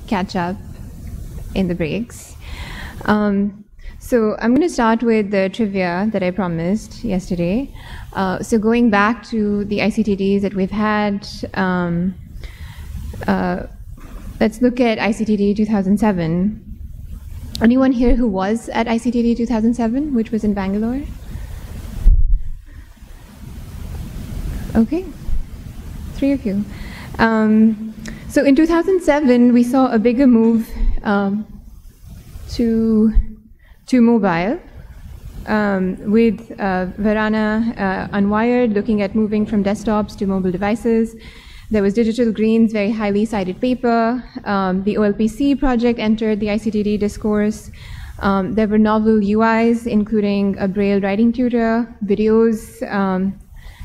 catch up in the breaks. So I'm going to start with the trivia that I promised yesterday. So going back to the ICTDs that we've had, let's look at ICTD 2007. Anyone here who was at ICTD 2007, which was in Bangalore? Okay, 3 of you. So in 2007, we saw a bigger move to mobile, with Varana Unwired looking at moving from desktops to mobile devices. There was Digital Green's very highly cited paper. The OLPC project entered the ICTD discourse. There were novel UIs, including a Braille writing tutor, videos.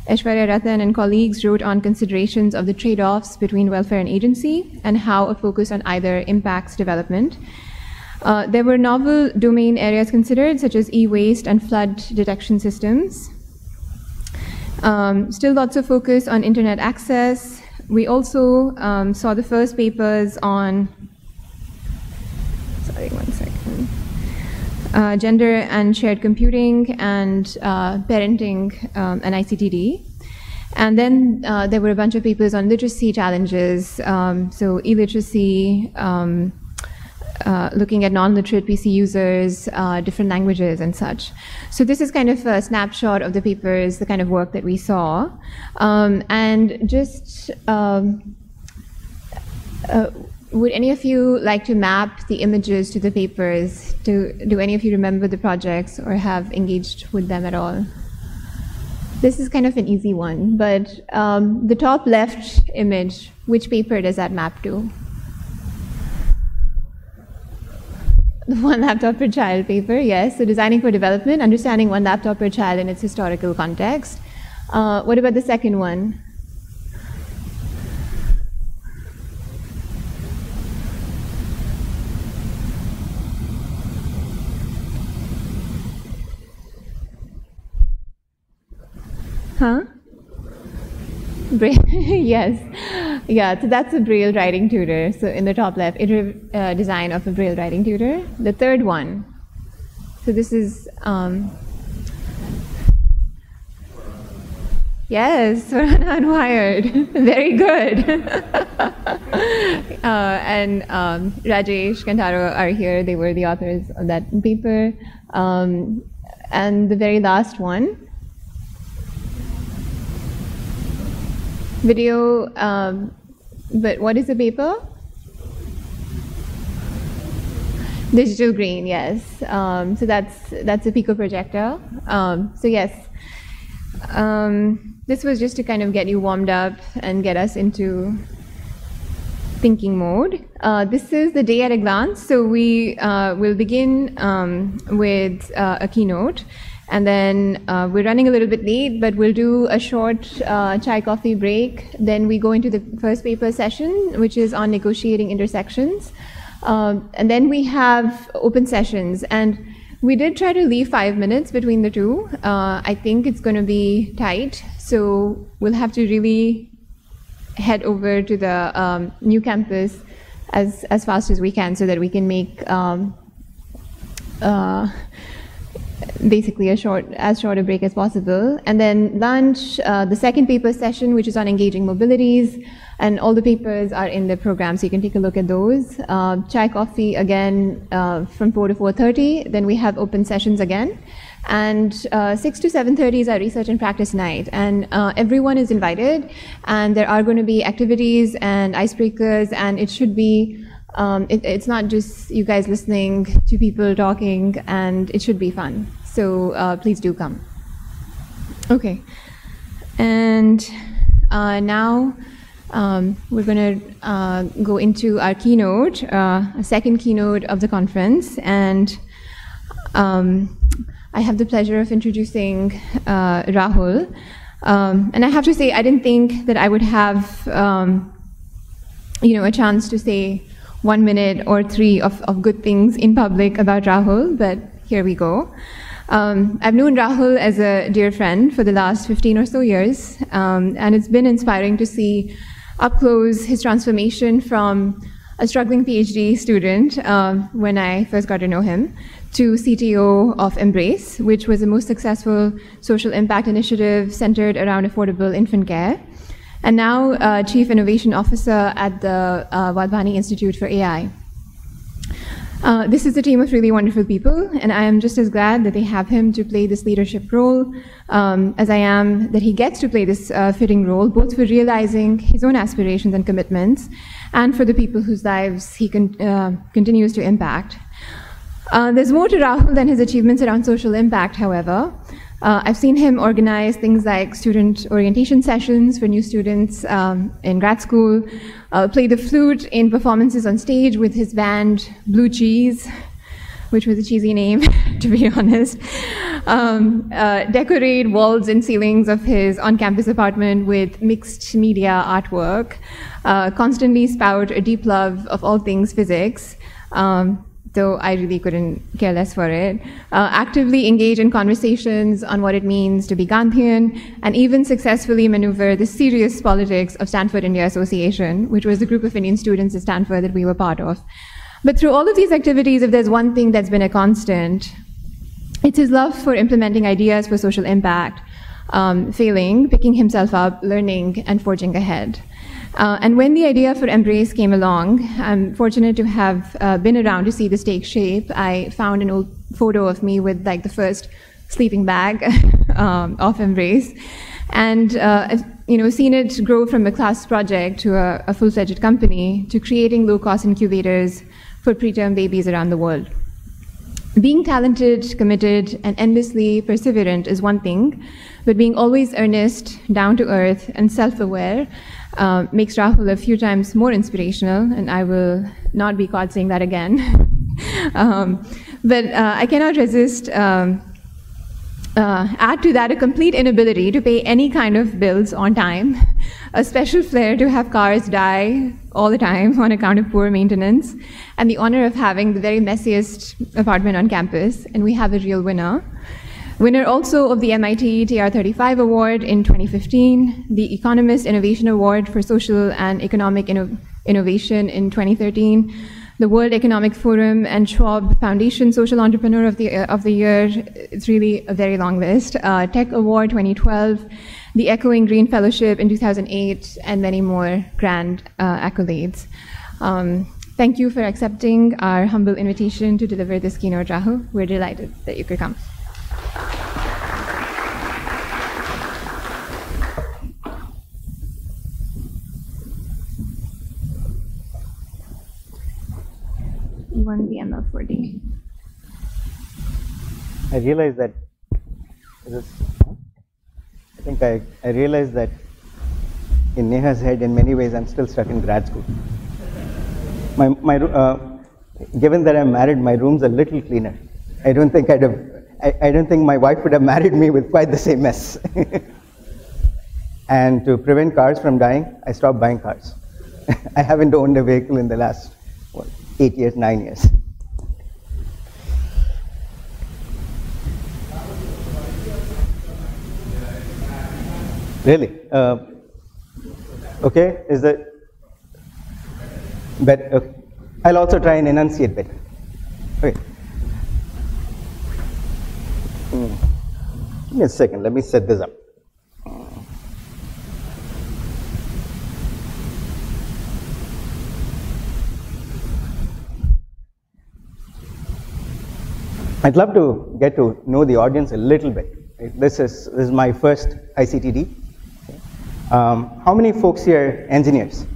Aishwarya Ratan and colleagues wrote on considerations of the trade-offs between welfare and agency and how a focus on either impacts development. There were novel domain areas considered, such as e-waste and flood detection systems. Still lots of focus on internet access. We also saw the first papers on, gender and shared computing and parenting and ICTD. And then there were a bunch of papers on literacy challenges, so illiteracy, looking at non-literate PC users, different languages and such. So this is kind of a snapshot of the papers, the kind of work that we saw. And just, would any of you like to map the images to the papers? Do any of you remember the projects or have engaged with them at all? This is kind of an easy one, but the top left image, which paper does that map to? The One Laptop Per Child paper, yes. So designing for development, understanding one laptop per child in its historical context. What about the second one? Huh? Yes. Yeah, so that's a Braille writing tutor. So in the top left, iterative design of a Braille writing tutor. The third one. So this is, yes, Varana Unwired. Very good. And Rajesh, Kantaro are here. They were the authors of that paper. And the very last one. Video, but what is the paper? Digital Green, yes. So that's a Pico projector. So yes, this was just to kind of get you warmed up and get us into thinking mode. This is the day at a glance. So we will begin with a keynote. And then we're running a little bit late, but we'll do a short chai coffee break. Then we go into the first paper session, which is on negotiating intersections. And then we have open sessions. And we did try to leave 5 minutes between the two. I think it's going to be tight. So we'll have to really head over to the new campus as fast as we can so that we can make basically as short a break as possible. And then lunch, the second paper session, which is on engaging mobilities, and all the papers are in the program, so you can take a look at those. Chai coffee again from 4 to 4:30. Then we have open sessions again. And 6 to 7:30 is our research and practice night. And everyone is invited, and there are going to be activities and icebreakers, and it should be it's not just you guys listening to people talking, and it should be fun. So please do come. Okay. And now we're going to go into our keynote, a second keynote of the conference. And I have the pleasure of introducing Rahul. And I have to say, I didn't think that I would have a chance to say 1 minute or 3 of good things in public about Rahul, but here we go. I've known Rahul as a dear friend for the last 15 or so years, and it's been inspiring to see up close his transformation from a struggling PhD student when I first got to know him, to CTO of Embrace, which was the most successful social impact initiative centered around affordable infant care, and now Chief Innovation Officer at the Wadhwani Institute for AI. This is a team of really wonderful people, and I am just as glad that they have him to play this leadership role as I am that he gets to play this fitting role, both for realizing his own aspirations and commitments, and for the people whose lives he continues to impact. There's more to Rahul than his achievements around social impact, however. I've seen him organize things like student orientation sessions for new students in grad school, play the flute in performances on stage with his band Blue Cheese, which was a cheesy name, to be honest, decorate walls and ceilings of his on-campus apartment with mixed media artwork, constantly spout a deep love of all things physics, though I really couldn't care less for it, actively engage in conversations on what it means to be Gandhian, and even successfully maneuver the serious politics of Stanford India Association, which was the group of Indian students at Stanford that we were part of. But through all of these activities, if there's one thing that's been a constant, it's his love for implementing ideas for social impact, failing, picking himself up, learning, and forging ahead. And when the idea for Embrace came along, I'm fortunate to have been around to see this take shape. I found an old photo of me with like the first sleeping bag of Embrace, and seen it grow from a class project to a full-fledged company, to creating low-cost incubators for preterm babies around the world. Being talented, committed, and endlessly perseverant is one thing, but being always earnest, down-to-earth, and self-aware makes Rahul a few times more inspirational, and I will not be caught saying that again. But I cannot resist add to that a complete inability to pay any kind of bills on time, a special flair to have cars die all the time on account of poor maintenance, and the honor of having the very messiest apartment on campus, and we have a real winner. Winner also of the MIT TR35 Award in 2015, the Economist Innovation Award for Social and Economic Innovation in 2013, the World Economic Forum and Schwab Foundation Social Entrepreneur of the Year. It's really a very long list. Tech Award 2012, the Echoing Green Fellowship in 2008, and many more grand accolades. Thank you for accepting our humble invitation to deliver this keynote, Rahul. We're delighted that you could come. You want the ML4D. I realized that I realized that in Neha's head, in many ways, I'm still stuck in grad school. Given that I'm married, my room's a little cleaner. I don't think my wife would have married me with quite the same mess. And to prevent cars from dying, I stopped buying cars. I haven't owned a vehicle in the last 8 years, 9 years. Really? Okay, is that better? Okay. I'll also try and enunciate better. Okay. Give me a second, let me set this up. I'd love to get to know the audience a little bit. This is my first ICTD. How many folks here are engineers?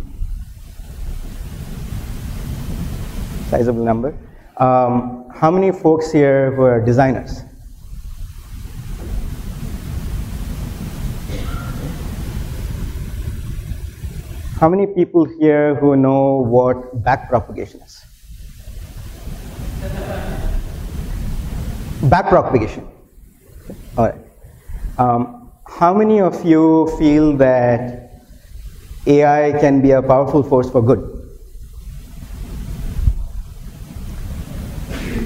Sizable number. How many folks here who are designers? How many people here who know what backpropagation is? Backpropagation. All right. How many of you feel that AI can be a powerful force for good?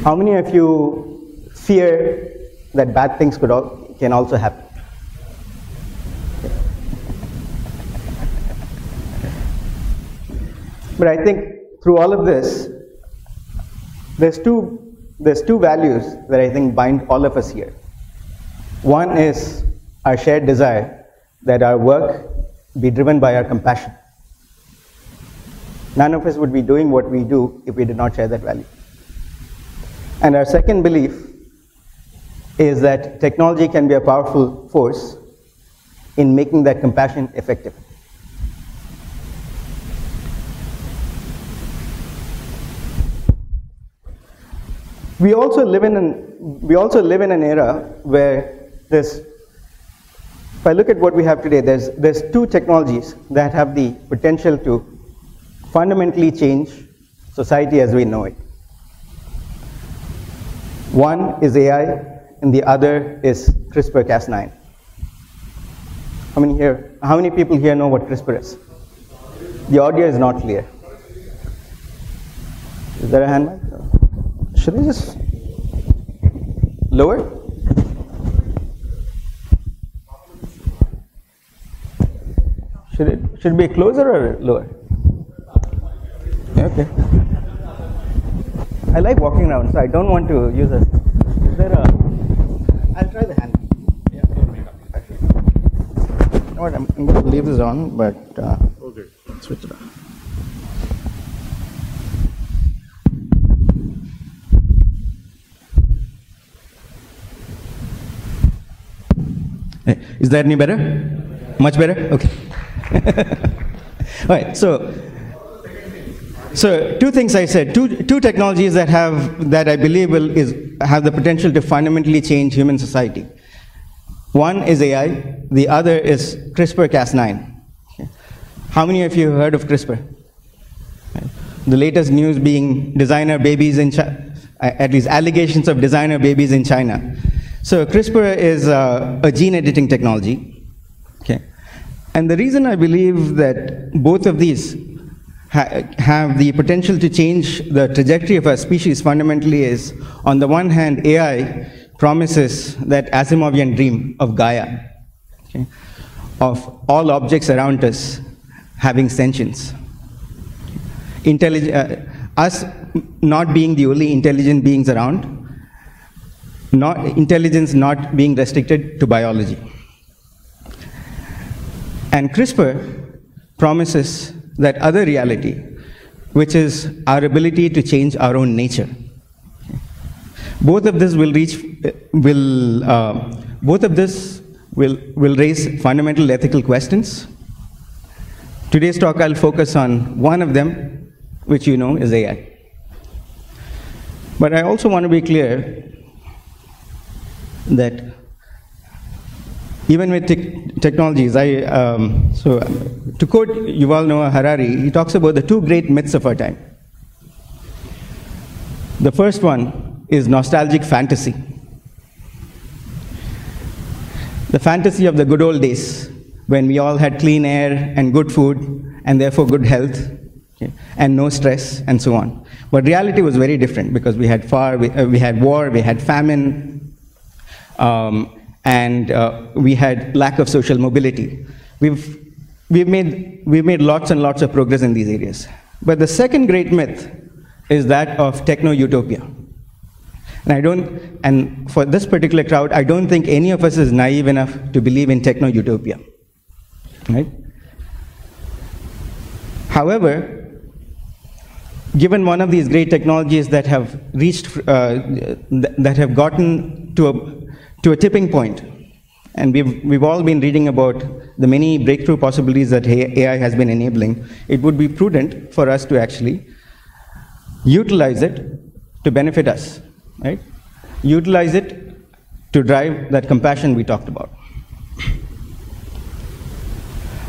How many of you fear that bad things can also happen? But I think through all of this, there's two values that I think bind all of us here. One is our shared desire that our work be driven by our compassion. None of us would be doing what we do if we did not share that value. And our second belief is that technology can be a powerful force in making that compassion effective. We also live in an era where there's, if I look at what we have today, there's two technologies that have the potential to fundamentally change society as we know it. One is AI, and the other is CRISPR-Cas9. How many people here know what CRISPR is? The audio is not clear. Is there a hand mic? Should I just lower? Should it be closer or lower? Okay. I like walking around, so I don't want to use a. Is there a? I'll try the hand. Yeah. You know what? I'm going to leave this on, but Okay. switch it on. Is that any better? Much better? Okay. All right. So two things I said. Two technologies that I believe have the potential to fundamentally change human society. One is AI. The other is CRISPR-Cas9. Okay. How many of you have heard of CRISPR? The latest news being designer babies in China, at least allegations of designer babies in China. So CRISPR is a gene editing technology. Okay. And the reason I believe that both of these have the potential to change the trajectory of our species fundamentally is, on the one hand, AI promises that Asimovian dream of Gaia, okay, of all objects around us having sentience. Us not being the only intelligent beings around, intelligence not being restricted to biology. And CRISPR promises that other reality, which is our ability to change our own nature. Both of this will raise fundamental ethical questions. Today's talk, I'll focus on one of them, which you know is AI. But I also want to be clear that even with technologies, so to quote Yuval Noah Harari, he talks about the two great myths of our time. The first one is nostalgic fantasy. The fantasy of the good old days, when we all had clean air and good food, and therefore good health, okay, and no stress, and so on. But reality was very different, because we had war, we had famine, and we had lack of social mobility. We've made lots and lots of progress in these areas. But the second great myth is that of techno-utopia. And for this particular crowd, I don't think any of us is naive enough to believe in techno-utopia, right? However, given one of these great technologies that have that have gotten to a tipping point, and we've all been reading about the many breakthrough possibilities that AI has been enabling, it would be prudent for us to actually utilize it to benefit us, right? Utilize it to drive that compassion we talked about.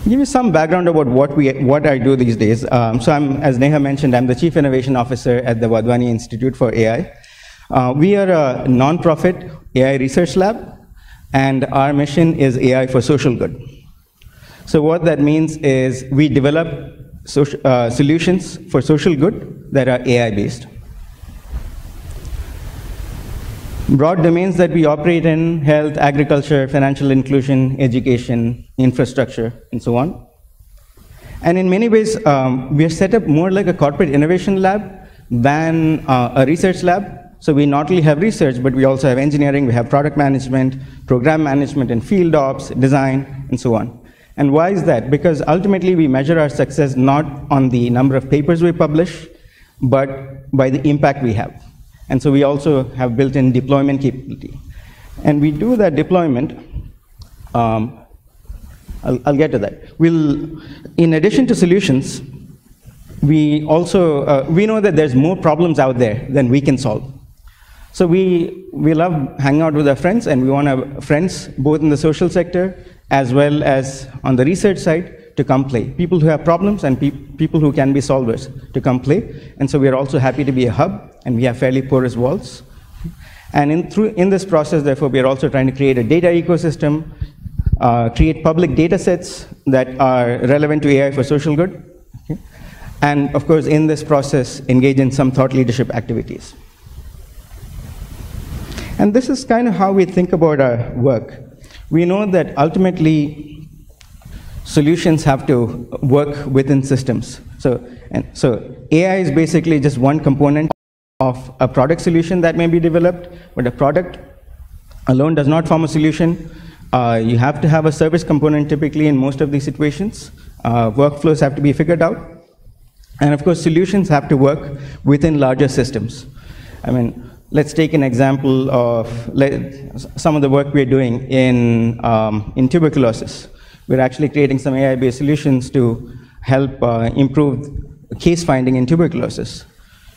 Give you some background about what I do these days. So as Neha mentioned, I'm the Chief Innovation Officer at the Wadhwani Institute for AI. We are a non-profit AI research lab, and our mission is AI for social good. So what that means is we develop solutions for social good that are AI-based. Broad domains that we operate in: health, agriculture, financial inclusion, education, infrastructure, and so on. And in many ways, we are set up more like a corporate innovation lab than a research lab. So we not only have research, but we also have engineering, we have product management, program management, and field ops, design, and so on. And why is that? Because ultimately we measure our success not on the number of papers we publish, but by the impact we have. And so we also have built-in deployment capability. And we do that deployment, I'll get to that. In addition to solutions, we also, we know that there's more problems out there than we can solve. So we love hanging out with our friends, and we want to have friends both in the social sector as well as on the research side to come play. People who have problems and people who can be solvers to come play. And so we are also happy to be a hub, and we have fairly porous walls. And in this process, therefore, we are also trying to create a data ecosystem, create public data sets that are relevant to AI for social good. Okay? And of course, in this process, engage in some thought leadership activities. And this is kind of how we think about our work. We know that ultimately, solutions have to work within systems. So AI is basically just one component of a product solution that may be developed, but a product alone does not form a solution. You have to have a service component typically in most of these situations. Workflows have to be figured out. And of course, solutions have to work within larger systems. I mean, let's take an example of some of the work we're doing in tuberculosis. We're actually creating some AI-based solutions to help improve case finding in tuberculosis.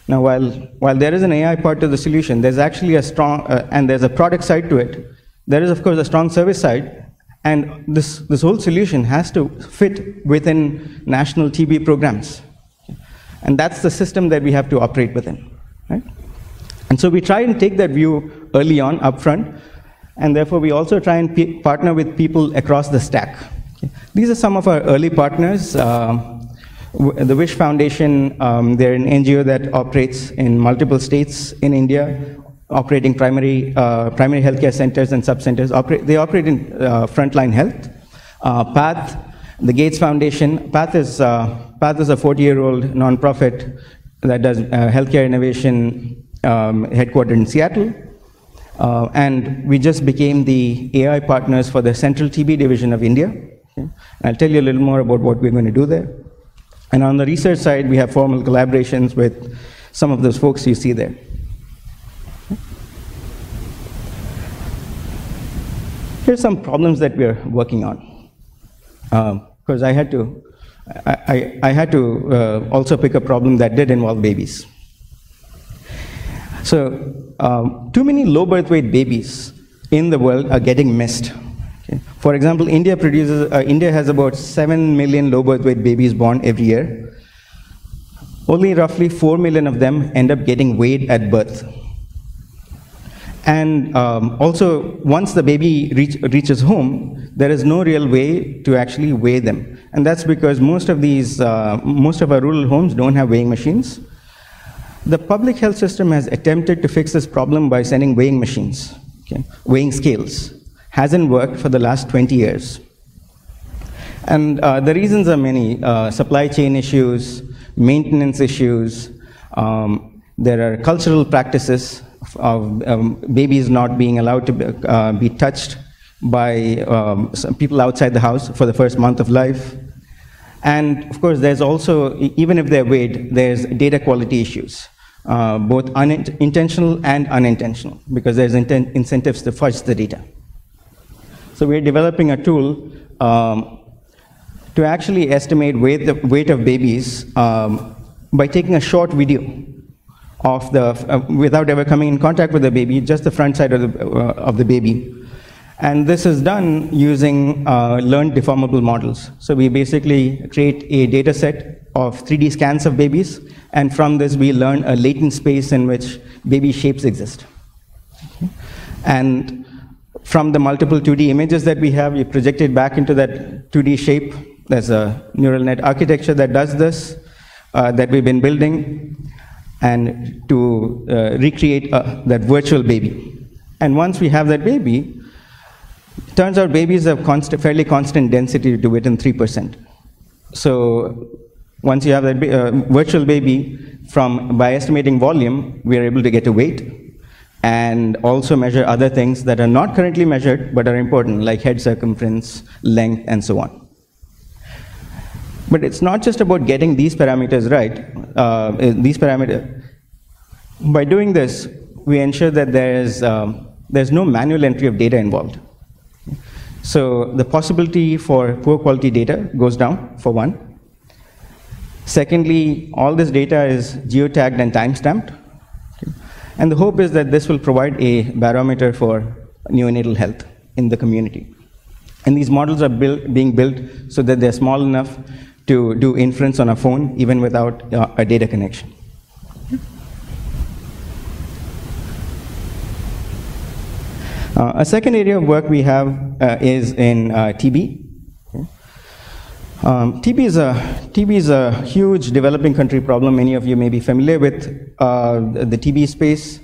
Now, while there is an AI part to the solution, there's actually a strong, and there's a product side to it. There is, of course, a strong service side, and this whole solution has to fit within national TB programs. And that's the system that we have to operate within, right? And so we try and take that view early on, upfront, and therefore we also try and partner with people across the stack. Okay. These are some of our early partners. The Wish Foundation, they're an NGO that operates in multiple states in India, operating primary healthcare centers and sub-centers. They operate in frontline health. PATH, the Gates Foundation. PATH is a 40-year-old nonprofit that does healthcare innovation, headquartered in Seattle. And we just became the AI partners for the Central TB Division of India. Okay. I'll tell you a little more about what we're going to do there. And on the research side, we have formal collaborations with some of those folks you see there. Here's some problems that we're working on. Because I had to also pick a problem that did involve babies. So too many low birth weight babies in the world are getting missed. Okay. For example, India has about 7 million low birth weight babies born every year. Only roughly 4 million of them end up getting weighed at birth. And also, once the baby reaches home, there is no real way to actually weigh them. And that's because most of our rural homes don't have weighing machines. The public health system has attempted to fix this problem by sending weighing machines, okay? Weighing scales. Hasn't worked for the last 20 years. And the reasons are many. Supply chain issues, maintenance issues, there are cultural practices of babies not being allowed to be touched by some people outside the house for the first month of life. And of course, there's also, even if they're weighed, there's data quality issues, both intentional and unintentional, because there's incentives to fudge the data. So we're developing a tool to actually estimate weight of babies by taking a short video of without ever coming in contact with the baby, just the front side of the baby. And this is done using learned deformable models. So we basically create a data set of 3D scans of babies, and from this we learn a latent space in which baby shapes exist. Okay. And from the multiple 2D images that we have, we project it back into that 2D shape. There's a neural net architecture that does this, that we've been building, and to recreate that virtual baby. And once we have that baby, turns out babies have fairly constant density to within 3%. So once you have that virtual baby, by estimating volume, we are able to get to weight and also measure other things that are not currently measured but are important, like head circumference, length, and so on. But it's not just about getting these parameters right. By doing this, we ensure that there's no manual entry of data involved. So the possibility for poor quality data goes down, for one. Secondly, all this data is geotagged and timestamped. And the hope is that this will provide a barometer for neonatal health in the community. And these models are being built so that they're small enough to do inference on a phone, even without a data connection. A second area of work we have is in TB. TB is a huge developing country problem. Many of you may be familiar with the TB space.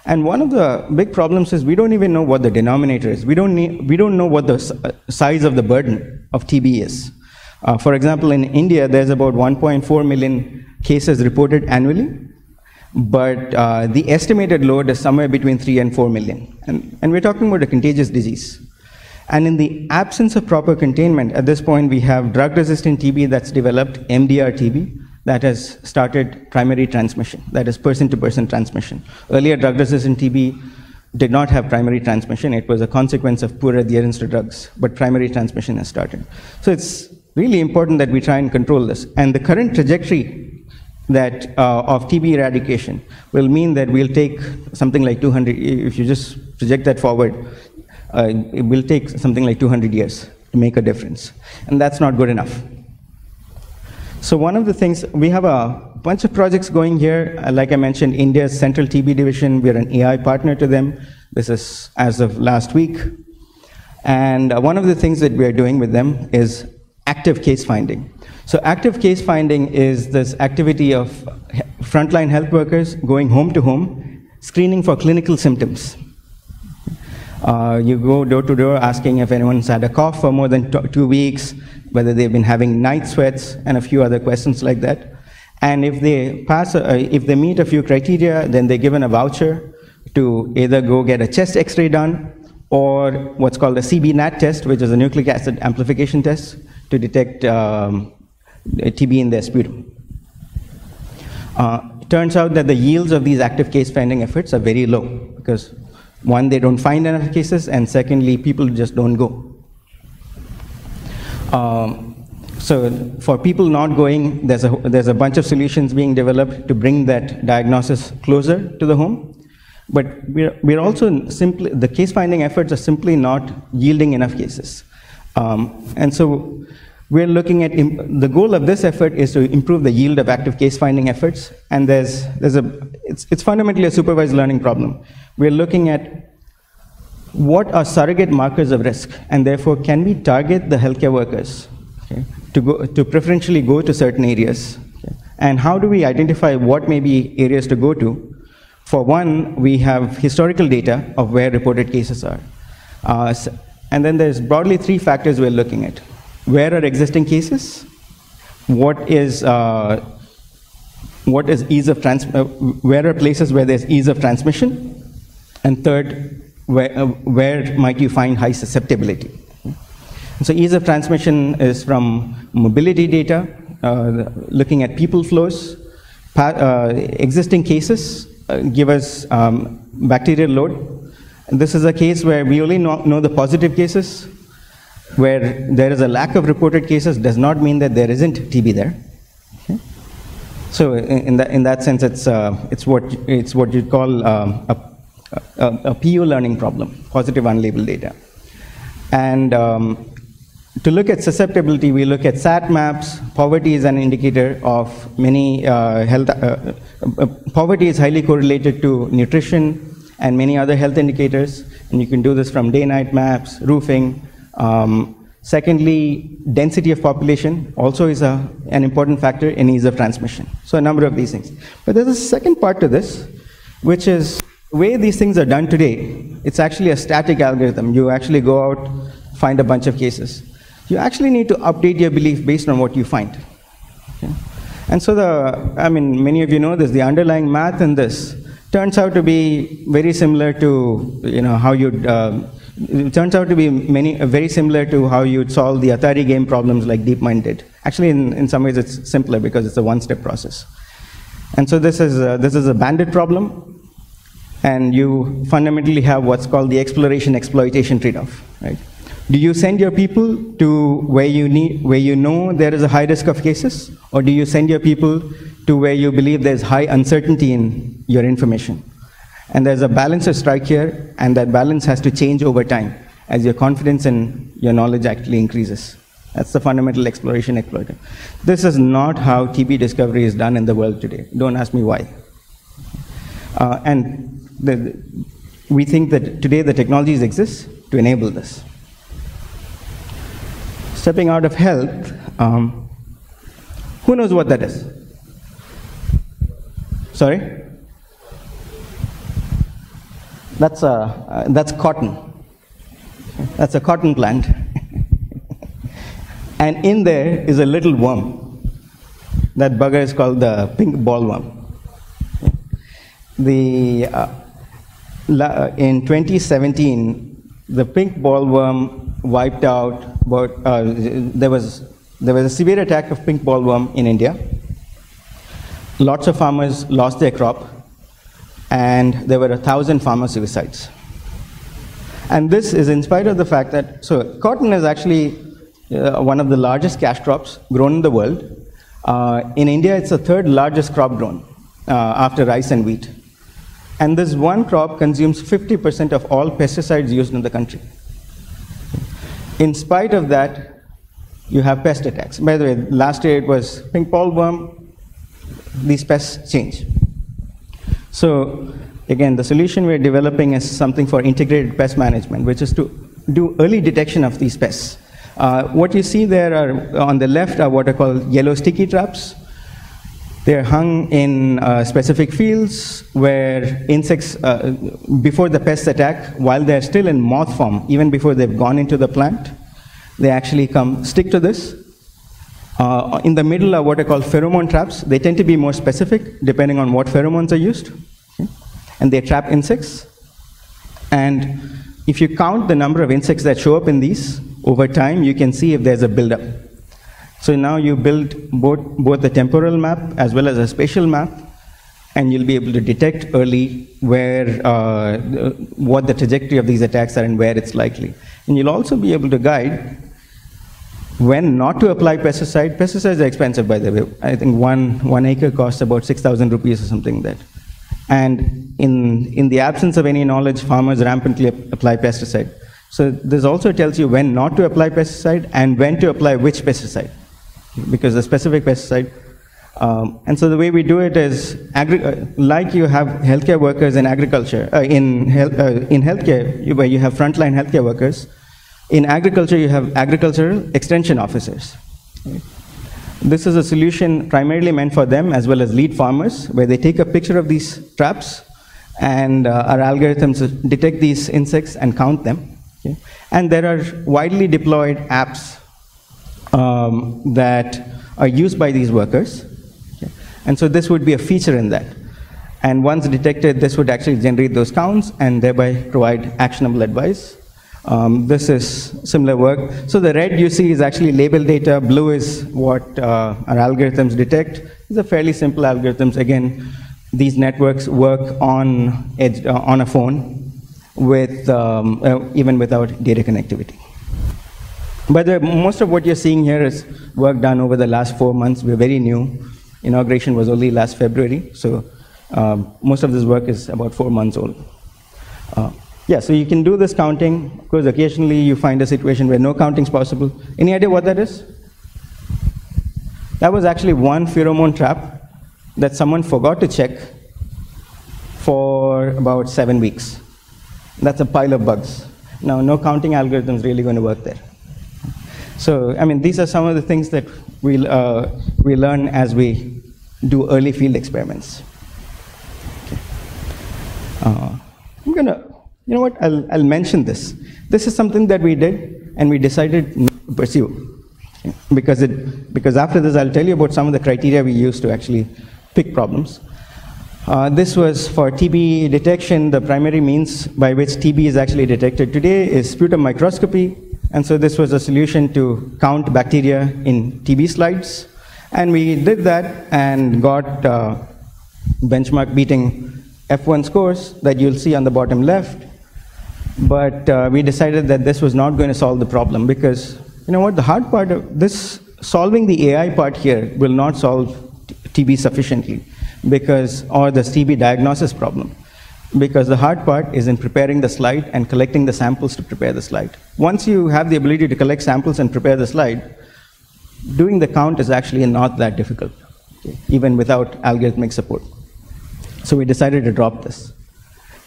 And one of the big problems is we don't even know what the denominator is. We don't know what the size of the burden of TB is. For example, in India, there's about 1.4 million cases reported annually, but the estimated load is somewhere between 3 and 4 million. And we're talking about a contagious disease. And in the absence of proper containment, at this point, we have drug-resistant TB that's developed, MDR TB, that has started primary transmission, that is person-to-person transmission. Earlier, drug-resistant TB did not have primary transmission. It was a consequence of poor adherence to drugs, but primary transmission has started. So it's really important that we try and control this. And the current trajectory that of TB eradication will mean that we'll take something like 200, if you just project that forward, it will take something like 200 years to make a difference. And that's not good enough. So one of the things, we have a bunch of projects going here. Like I mentioned, India's Central TB Division, we're an AI partner to them. This is as of last week. And one of the things that we're doing with them is active case finding. So active case finding is this activity of frontline health workers going home to home, screening for clinical symptoms. You go door to door asking if anyone's had a cough for more than 2 weeks, whether they've been having night sweats, and a few other questions like that. And if they pass, if they meet a few criteria, then they're given a voucher to either go get a chest X-ray done, or what's called a CB-NAT test, which is a nucleic acid amplification test to detect TB in their sputum. It turns out that the yields of these active case finding efforts are very low, because one, they don't find enough cases, and secondly, people just don't go. So for people not going, there's a bunch of solutions being developed to bring that diagnosis closer to the home. But we're also simply, the case finding efforts are simply not yielding enough cases. And so we're looking at, the goal of this effort is to improve the yield of active case finding efforts. And it's fundamentally a supervised learning problem. We're looking at what are surrogate markers of risk, and therefore can we target the healthcare workers, okay, to preferentially go to certain areas, okay? And how do we identify what may be areas to go to? For one, we have historical data of where reported cases are. And then there's broadly 3 factors we're looking at. Where are existing cases? What is ease of where are places where there's ease of transmission? And third, where might you find high susceptibility? So ease of transmission is from mobility data, looking at people flows. Existing cases give us bacterial load. And this is a case where we only know the positive cases. Where there is a lack of reported cases does not mean that there isn't TB there. Okay? So in that sense, it's what you'd call a PU learning problem, positive unlabeled data. And to look at susceptibility, we look at SAT maps. Poverty is an indicator of many health. Poverty is highly correlated to nutrition and many other health indicators. And you can do this from day-night maps, roofing. Secondly, density of population also is an important factor in ease of transmission. So a number of these things. But there's a second part to this, which is the way these things are done today. It's actually a static algorithm. You actually go out, find a bunch of cases. you actually need to update your belief based on what you find. Okay? And so many of you know this, the underlying math in this turns out to be very similar to, how you'd, it turns out to be very similar to how you'd solve the Atari game problems like DeepMind did. Actually, in some ways it's simpler because it's a one-step process. And so this is a bandit problem, and you fundamentally have what's called the exploration-exploitation trade-off, right? Do you send your people to where you know there is a high risk of cases, or do you send your people to where you believe there's high uncertainty in your information? And there's a balance to strike here, and that balance has to change over time as your confidence in your knowledge actually increases. That's the fundamental exploration-exploitation. This is not how TB discovery is done in the world today. Don't ask me why. We think that today the technologies exist to enable this. Stepping out of health, who knows what that is? Sorry? That's cotton. That's a cotton plant. And in there is a little worm. That bugger is called the pink bollworm. In 2017, the pink bollworm wiped out, there was a severe attack of pink bollworm in India. Lots of farmers lost their crop, and there were 1,000 farmer suicides. And this is in spite of the fact that, so cotton is actually one of the largest cash crops grown in the world. In India, it's the third largest crop grown after rice and wheat. And this one crop consumes 50% of all pesticides used in the country. In spite of that, you have pest attacks. By the way, last year it was pink bollworm. These pests change. So again, the solution we're developing is something for integrated pest management, which is to do early detection of these pests. What you see there are, on the left, are what are called yellow sticky traps. They're hung in specific fields where insects, before the pests attack, while they're still in moth form, even before they've gone into the plant, they actually stick to this. In the middle are what are called pheromone traps. They tend to be more specific depending on what pheromones are used. Okay? And they trap insects. And if you count the number of insects that show up in these, over time you can see if there's a buildup. So now you build both the temporal map as well as a spatial map, and you'll be able to detect early what the trajectory of these attacks are and where it's likely. And you'll also be able to guide when not to apply pesticide. Pesticides are expensive, by the way. I think one acre costs about 6,000 rupees or something like that. And in the absence of any knowledge, farmers rampantly apply pesticide. So this also tells you when not to apply pesticide and when to apply which pesticide, because the specific pesticide. And so the way we do it is, like you have healthcare workers in agriculture, in healthcare, where you have frontline healthcare workers, in agriculture you have agricultural extension officers. This is a solution primarily meant for them as well as lead farmers, where they take a picture of these traps, and our algorithms detect these insects and count them. Okay? And there are widely deployed apps that are used by these workers. Okay? And so this would be a feature in that. And once detected, this would actually generate those counts and thereby provide actionable advice. This is similar work. So the red you see is actually label data. Blue is what our algorithms detect. These are fairly simple algorithms. Again, these networks work on a phone with even without data connectivity. But most of what you're seeing here is work done over the last 4 months. We're very new. Inauguration was only last February, so most of this work is about 4 months old. Yeah, so you can do this counting. Of course, occasionally you find a situation where no counting is possible. Any idea what that is? That was actually one pheromone trap that someone forgot to check for about 7 weeks. That's a pile of bugs. Now, no counting algorithm is really going to work there. So, I mean, these are some of the things that we learn as we do early field experiments. Okay. You know what, I'll mention this. This is something that we did, and we decided not to pursue. Because after this, I'll tell you about some of the criteria we use to actually pick problems. This was for TB detection. The primary means by which TB is actually detected today is sputum microscopy. And so this was a solution to count bacteria in TB slides. And we did that and got benchmark beating F1 scores that you'll see on the bottom left. But we decided that this was not going to solve the problem because, you know what, the hard part of this, solving the AI part here will not solve TB sufficiently because, or the TB diagnosis problem. Because the hard part is in preparing the slide and collecting the samples to prepare the slide. Once you have the ability to collect samples and prepare the slide, doing the count is actually not that difficult, okay, even without algorithmic support. So we decided to drop this.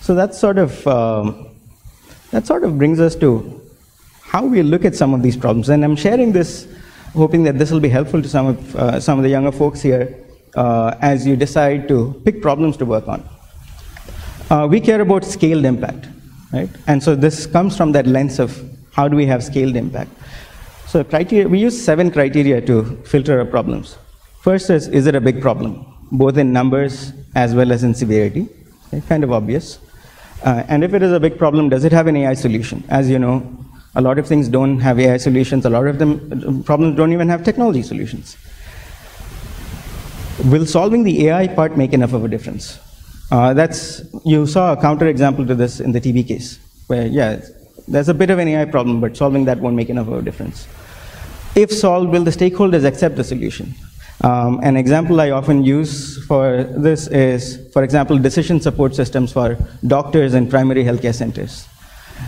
So that sort of brings us to how we look at some of these problems. And I'm sharing this, hoping that this will be helpful to some of the younger folks here as you decide to pick problems to work on. We care about scaled impact, right? And so this comes from that lens of how do we have scaled impact. So criteria, we use 7 criteria to filter our problems. First is it a big problem, both in numbers as well as in severity? Okay, kind of obvious. And if it is a big problem, does it have an AI solution? As you know, a lot of things don't have AI solutions. A lot of them problems don't even have technology solutions. Will solving the AI part make enough of a difference? You saw a counterexample to this in the TB case, where, yeah, there's a bit of an AI problem, but solving that won't make enough of a difference. If solved, will the stakeholders accept the solution? An example I often use for this is, for example, decision support systems for doctors in primary healthcare centers.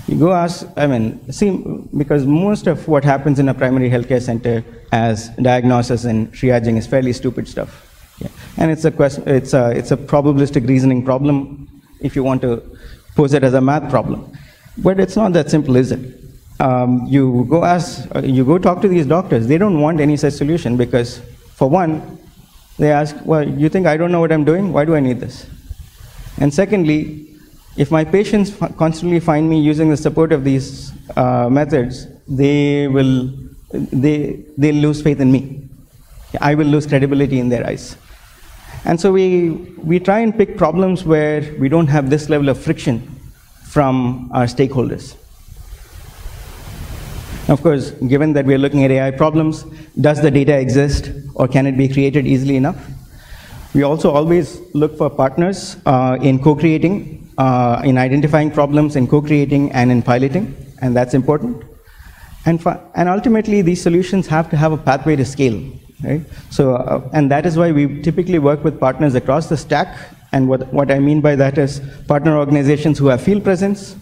You go ask, because most of what happens in a primary healthcare center as diagnosis and triaging is fairly stupid stuff. Yeah. And it's a probabilistic reasoning problem if you want to pose it as a math problem. But it's not that simple, is it? You go talk to these doctors. They don't want any such solution because, for one, they ask, well, you think I don't know what I'm doing? Why do I need this? And secondly, if my patients constantly find me using the support of these methods, they'll lose faith in me. I will lose credibility in their eyes. And so we try and pick problems where we don't have this level of friction from our stakeholders. Of course, given that we're looking at AI problems, does the data exist or can it be created easily enough? We also always look for partners in co-creating, in identifying problems, in co-creating and in piloting, and that's important. And ultimately, these solutions have to have a pathway to scale. Right? So, and that is why we typically work with partners across the stack. And what I mean by that is partner organizations who have field presence,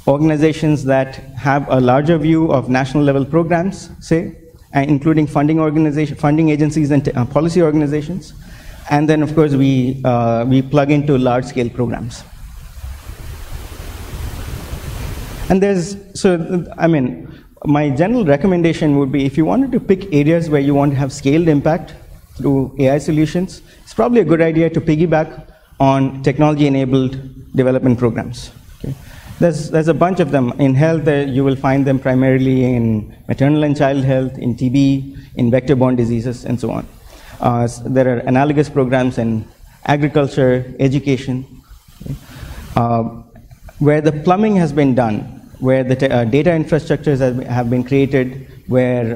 organizations that have a larger view of national level programs, say, including funding agencies and policy organizations. And then, of course, we plug into large scale programs. And my general recommendation would be if you wanted to pick areas where you want to have scaled impact through AI solutions, it's probably a good idea to piggyback on technology-enabled development programs. Okay? There's a bunch of them. In health, you will find them primarily in maternal and child health, in TB, in vector-borne diseases, and so on. There are analogous programs in agriculture, education, okay? Where the plumbing has been done, where the data infrastructures have been created, where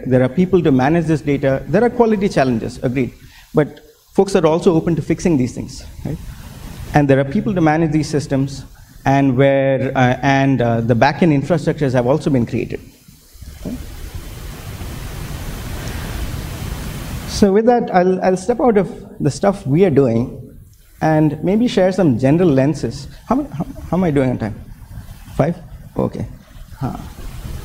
there are people to manage this data. There are quality challenges, agreed. But folks are also open to fixing these things, right? And there are people to manage these systems, and the back-end infrastructures have also been created. Okay? So with that, I'll step out of the stuff we are doing and maybe share some general lenses. How am I doing on time? 5? Okay.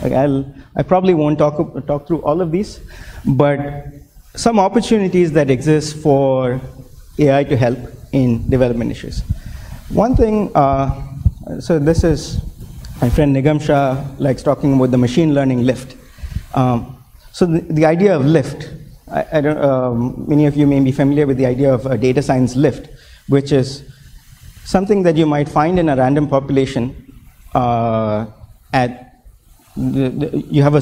Okay, I probably won't talk through all of these, but some opportunities that exist for AI to help in development issues. One thing, so this is my friend Nigam Shah likes talking about the machine learning lift. So the idea of lift, I don't, many of you may be familiar with the idea of a data science lift, which is something that you might find in a random population at you have a,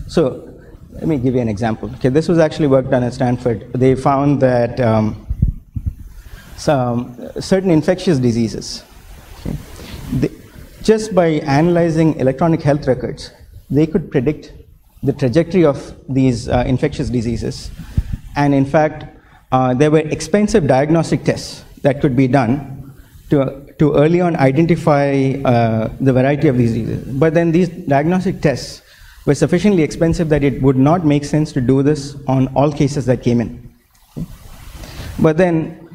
so let me give you an example. Okay, this was actually work done at Stanford. They found that some certain infectious diseases, okay, just by analyzing electronic health records, they could predict the trajectory of these infectious diseases. And in fact, there were expensive diagnostic tests that could be done to early on identify the variety of these diseases. But then these diagnostic tests were sufficiently expensive that it would not make sense to do this on all cases that came in. Okay. But then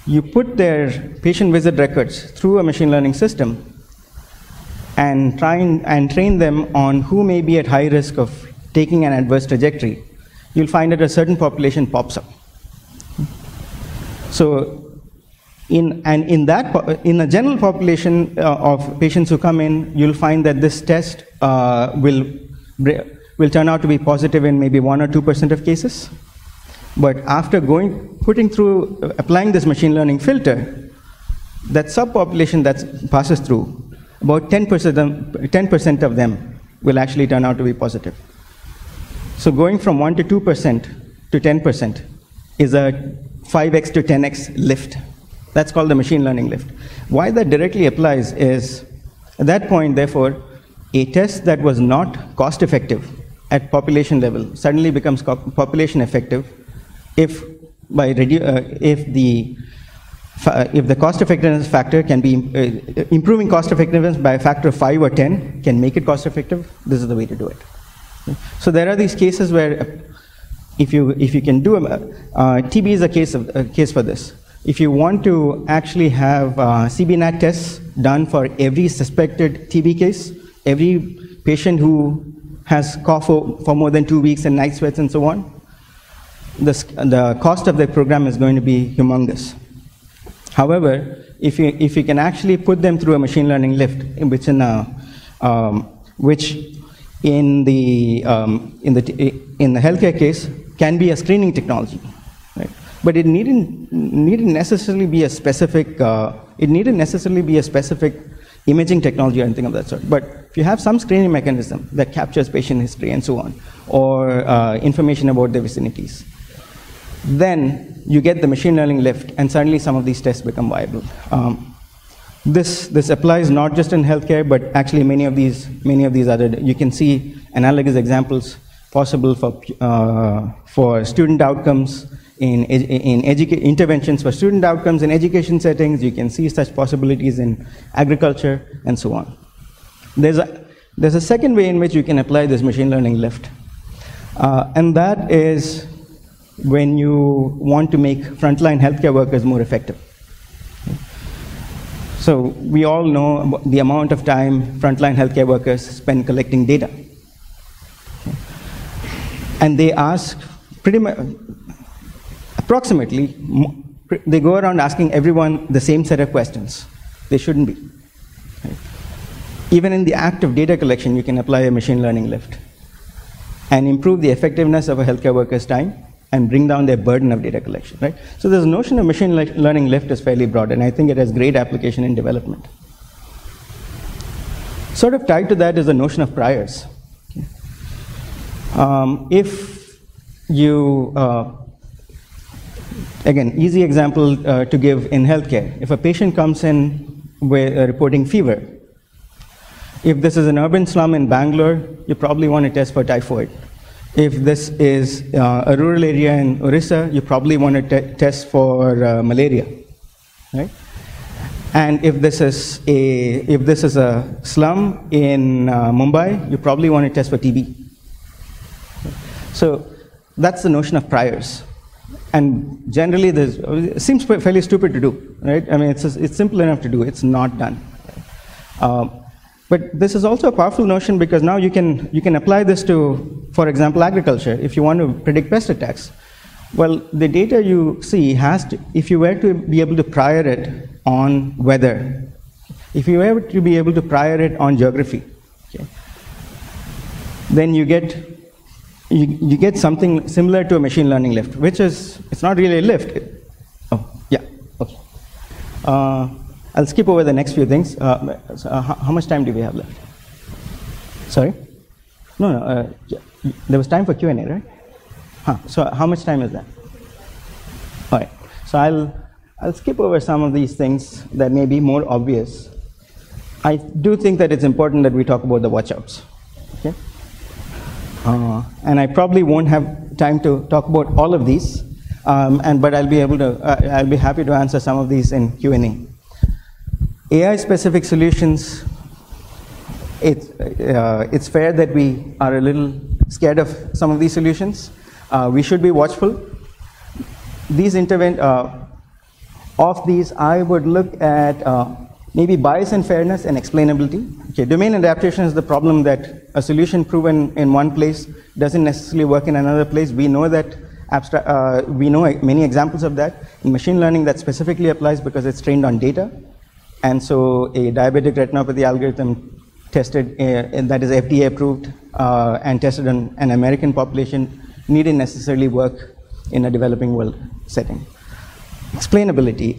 you put their patient visit records through a machine learning system and train them on who may be at high risk of taking an adverse trajectory, you'll find that a certain population pops up. So in a general population of patients who come in, you'll find that this test will turn out to be positive in maybe 1 or 2% of cases. But after applying this machine learning filter, that subpopulation that passes through, about 10% of them will actually turn out to be positive. So going from 1 to 2% to 10% is a 5x to 10x lift. That's called the machine learning lift. Why that directly applies is, at that point, therefore, a test that was not cost effective at population level suddenly becomes population effective if the cost effectiveness factor can be improving cost effectiveness by a factor of 5 or 10 can make it cost effective. This is the way to do it. Okay. So there are these cases where if you can do TB is a case for this. If you want to actually have CBNAT tests done for every suspected TB case, every patient who has cough for more than 2 weeks and night sweats and so on, the cost of the program is going to be humongous. However, if you can actually put them through a machine learning lift, which in the healthcare case can be a screening technology, right? But it needn't necessarily be a specific imaging technology or anything of that sort. But if you have some screening mechanism that captures patient history and so on, or information about their vicinities, then you get the machine learning lift, and suddenly some of these tests become viable. This applies not just in healthcare, but actually many of these other. You can see analogous examples possible for student outcomes in interventions for student outcomes in education settings. You can see such possibilities in agriculture and so on. There's a second way in which you can apply this machine learning lift, and that is when you want to make frontline healthcare workers more effective. So we all know the amount of time frontline healthcare workers spend collecting data. And they ask pretty much, approximately, they go around asking everyone the same set of questions. They shouldn't be. Even in the act of data collection, you can apply a machine learning lift and improve the effectiveness of a healthcare worker's time and bring down their burden of data collection, right? So this notion of machine learning lift is fairly broad, and I think it has great application in development. Sort of tied to that is the notion of priors. If you, again, easy example to give in healthcare. If a patient comes in with reporting fever, if this is an urban slum in Bangalore, you probably want to test for typhoid. If this is a rural area in Orissa, you probably want to test for malaria, right? And if this is a slum in Mumbai, you probably want to test for TB. So that's the notion of priors. And generally, it seems fairly stupid to do, right? I mean, it's simple enough to do. It's not done. But this is also a powerful notion because now you can apply this to, for example, agriculture. If you want to predict pest attacks, well, the data you see if you were to be able to prior it on weather, if you were to be able to prior it on geography, okay, then you get something similar to a machine learning lift, which is, it's not really a lift. Okay. I'll skip over the next few things. So how much time do we have left? Sorry? No, there was time for Q&A, right? So how much time is that? All right. So I'll skip over some of these things that may be more obvious. I do think that it's important that we talk about the watchouts. Okay? And I probably won't have time to talk about all of these, but I'll be happy to answer some of these in Q&A. AI-specific solutions. It's fair that we are a little scared of some of these solutions. We should be watchful. These of these, I would look at maybe bias and fairness and explainability. Okay, domain adaptation is the problem that a solution proven in one place doesn't necessarily work in another place. We know that we know many examples of that. In machine learning, that specifically applies because it's trained on data. And so a diabetic retinopathy algorithm tested, that is FDA approved and tested on an American population, needn't necessarily work in a developing world setting. Explainability.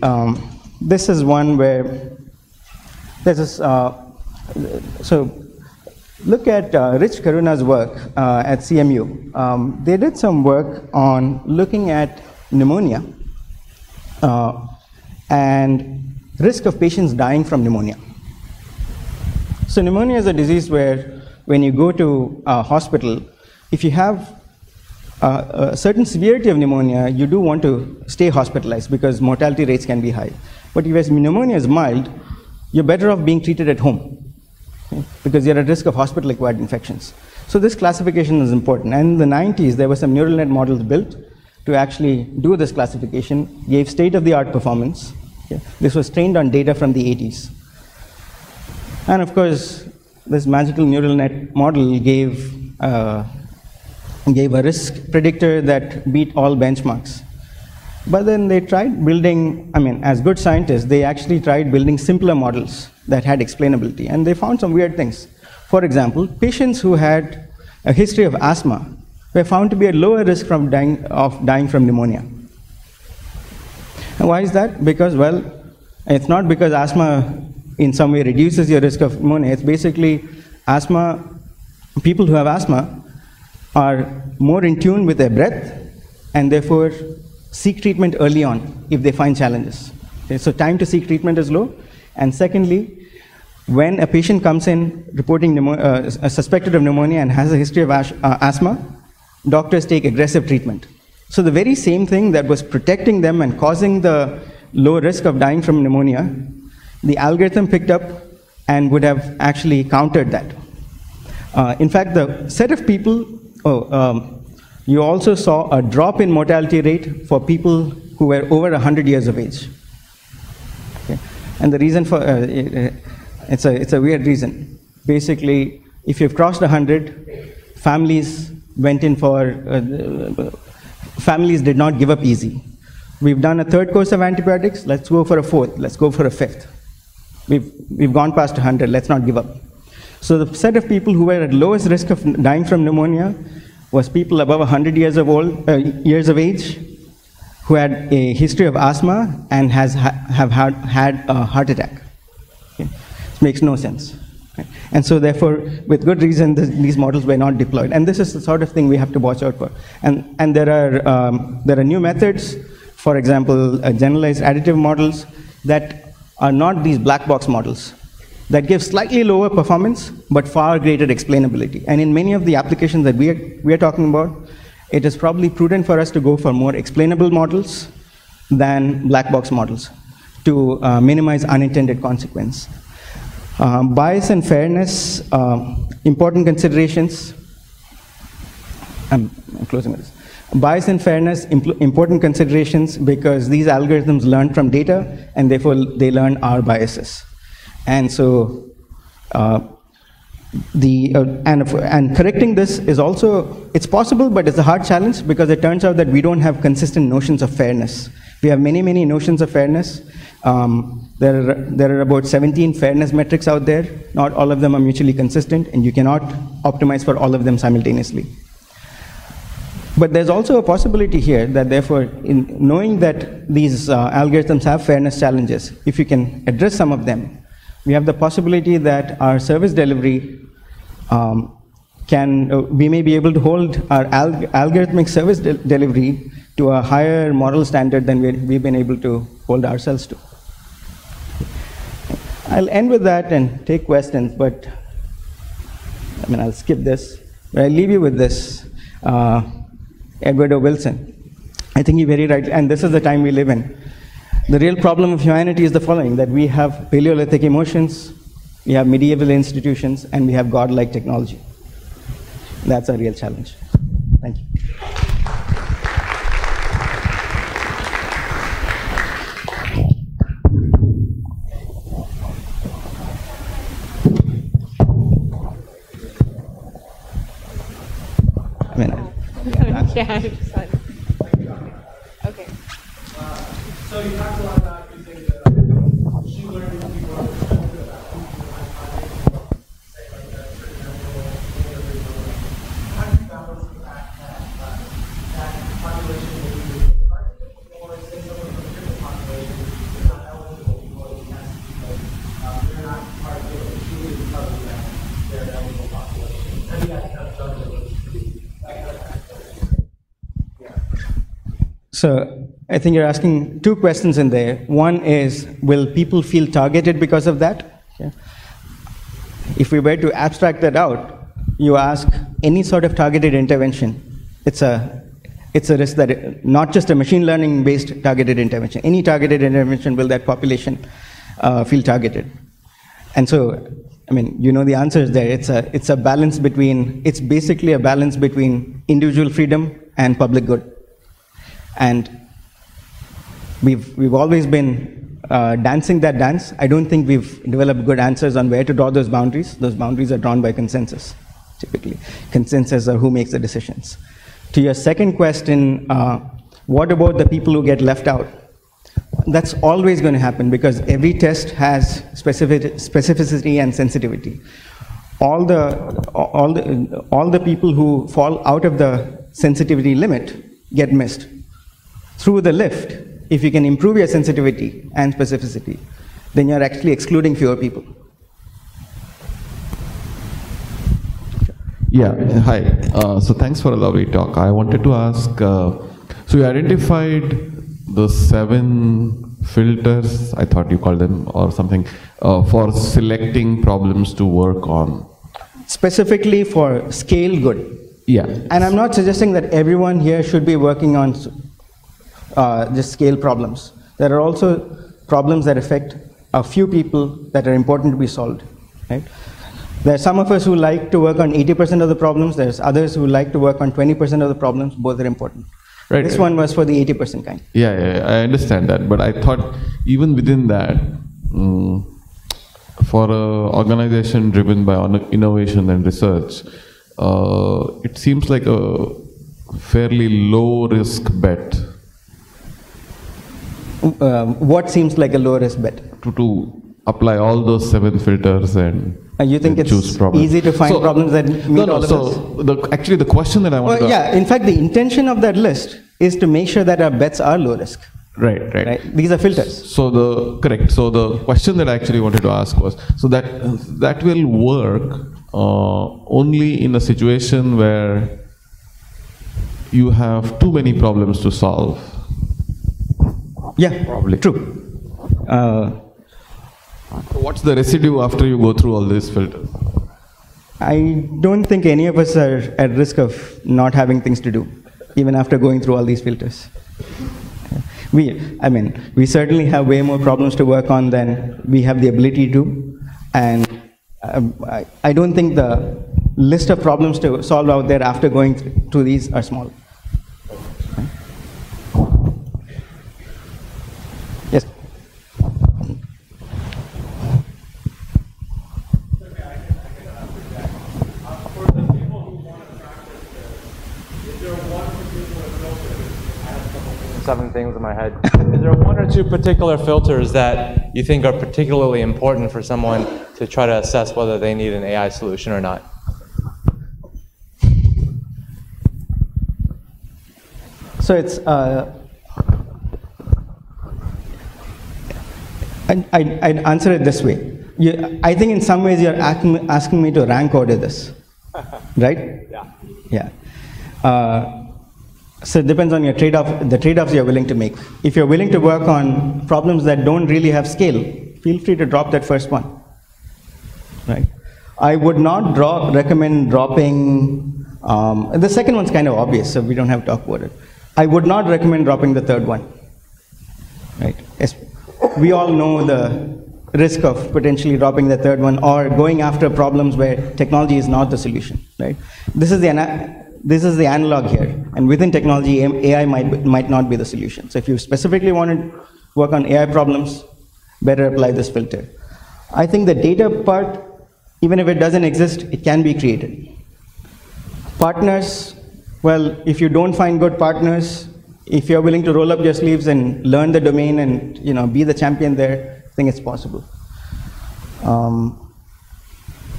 This is one where there's this, so look at Rich Karuna's work at CMU. They did some work on looking at pneumonia and risk of patients dying from pneumonia. So pneumonia is a disease where when you go to a hospital, if you have a certain severity of pneumonia, you do want to stay hospitalized because mortality rates can be high. But if pneumonia is mild, you're better off being treated at home, okay? Because you're at risk of hospital-acquired infections. So this classification is important. And in the 90s, there were some neural net models built to actually do this classification, gave state-of-the-art performance. Okay? This was trained on data from the 80s. And of course, this magical neural net model gave a risk predictor that beat all benchmarks. But then they tried building, as good scientists, they actually tried building simpler models that had explainability, and they found some weird things. For example, patients who had a history of asthma were found to be at lower risk from dying from pneumonia. And why is that? Because, well, it's not because asthma in some way reduces your risk of pneumonia. It's basically asthma, people who have asthma are more in tune with their breath and therefore seek treatment early on if they find challenges. Okay, so time to seek treatment is low. And secondly, when a patient comes in reporting suspected of pneumonia and has a history of asthma, doctors take aggressive treatment. So the very same thing that was protecting them and causing the low risk of dying from pneumonia, the algorithm picked up and would have actually countered that. In fact, the set of people, you also saw a drop in mortality rate for people who were over 100 years of age. Okay. And the reason for, it's a weird reason. Basically, if you've crossed 100, families went in for, families did not give up easy. We've done a third course of antibiotics, let's go for a fourth, let's go for a fifth. We've gone past 100, let's not give up. So the set of people who were at lowest risk of dying from pneumonia was people above 100 years of age who had a history of asthma and have had a heart attack. Okay? This makes no sense. Okay? And so therefore, with good reason, these models were not deployed. And this is the sort of thing we have to watch out for. And there are new methods, for example, generalized additive models that are not these black box models, that give slightly lower performance, but far greater explainability. And in many of the applications that we are talking about, it is probably prudent for us to go for more explainable models than black box models to minimize unintended consequence. Bias and fairness, important considerations. I'm closing with this. Bias and fairness, important considerations because these algorithms learn from data and therefore they learn our biases. And so, and correcting this is also, it's possible, but it's a hard challenge because it turns out that we don't have consistent notions of fairness. We have many, many notions of fairness. There are about 17 fairness metrics out there. Not all of them are mutually consistent, and you cannot optimize for all of them simultaneously. But there's also a possibility here that therefore, in knowing that these algorithms have fairness challenges, if you can address some of them, we have the possibility that our service delivery we may be able to hold our algorithmic service delivery to a higher moral standard than we've been able to hold ourselves to. I'll end with that and take questions, but I'll skip this. But I'll leave you with this. Edward O. Wilson. I think you're very right, and this is the time we live in. The real problem of humanity is the following, that we have Paleolithic emotions, we have medieval institutions, and we have godlike technology. That's our real challenge. Thank you. Okay. So you talked a lot about using the machine learning to be more predictive about say like the how do you balance the fact that population will be targeted, or say someone from a different population is not eligible to go to the test because they're not part of it, truly because of that they're eligible population. How do you guys kind of juggle those two? So I think you're asking two questions in there. One is, will people feel targeted because of that? Yeah. If we were to abstract that out, you ask any sort of targeted intervention, it's a risk that, not just a machine learning based targeted intervention, any targeted intervention, will that population feel targeted? And so, the answer is there. It's a balance between, it's basically a balance between individual freedom and public good. And we've always been dancing that dance. I don't think we've developed good answers on where to draw those boundaries. Those boundaries are drawn by consensus, typically. Consensus of who makes the decisions. To your second question, what about the people who get left out? That's always going to happen because every test has specificity and sensitivity. All the people who fall out of the sensitivity limit get missed. Through the lift, if you can improve your sensitivity and specificity, then you're actually excluding fewer people. Yeah, hi. So thanks for a lovely talk. I wanted to ask, so you identified the 7 filters, I thought you called them, or something, for selecting problems to work on. Specifically for scale good. Yeah. And I'm not suggesting that everyone here should be working on just scale problems. There are also problems that affect a few people that are important to be solved. Right? There are some of us who like to work on 80% of the problems. There's others who like to work on 20% of the problems. Both are important. Right. This one was for the 80% kind. Yeah, I understand that. But I thought even within that, for an organization driven by innovation and research, it seems like a fairly low risk bet. What seems like a low risk bet? To apply all those 7 filters and you think it's choose problems. Easy to find problems that meet all of us? Actually the question that I wanted to ask. In fact, the intention of that list is to make sure that our bets are low risk. Right. These are filters. So correct. So the question that I actually wanted to ask was, so that will work only in a situation where you have too many problems to solve. Yeah, probably. True. What's the residue after you go through all these filters? I don't think any of us are at risk of not having things to do, even after going through all these filters. We certainly have way more problems to work on than we have the ability to, and I don't think the list of problems to solve out there after going through these are small. Yes. Seven things in my head. Is there 1 or 2 particular filters that you think are particularly important for someone to try to assess whether they need an AI solution or not? So it's I'd answer it this way. I think in some ways you're asking me to rank order this. right? Yeah. Yeah. So it depends on your trade-off, the trade-offs you're willing to make. If you're willing to work on problems that don't really have scale, feel free to drop that first one, right? I would not recommend dropping, the second one's kind of obvious, so we don't have to talk about it. I would not recommend dropping the third one, right? We all know the risk of potentially dropping the third one or going after problems where technology is not the solution, right? This is the analog here, and within technology, AI might not be the solution. So if you specifically want to work on AI problems, better apply this filter. I think the data part, even if it doesn't exist, it can be created. Partners, well, if you don't find good partners, if you're willing to roll up your sleeves and learn the domain and be the champion there, I think it's possible.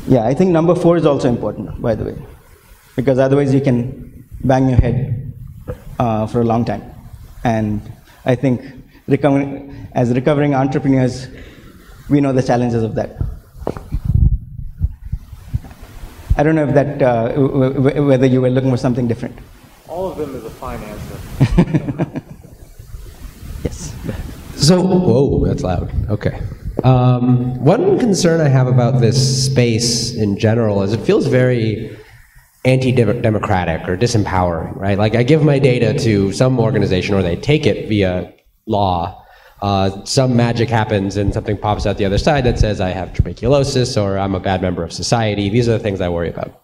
Yeah, I think number 4 is also important, by the way, because otherwise you can bang your head for a long time. And I think as recovering entrepreneurs, we know the challenges of that. I don't know if that whether you were looking for something different. All of them is a fine answer. Yes. So, whoa, that's loud. Okay. One concern I have about this space in general is it feels very anti-democratic or disempowering, right? Like I give my data to some organization or they take it via law. Some magic happens and something pops out the other side that says I have tuberculosis or I'm a bad member of society. These are the things I worry about.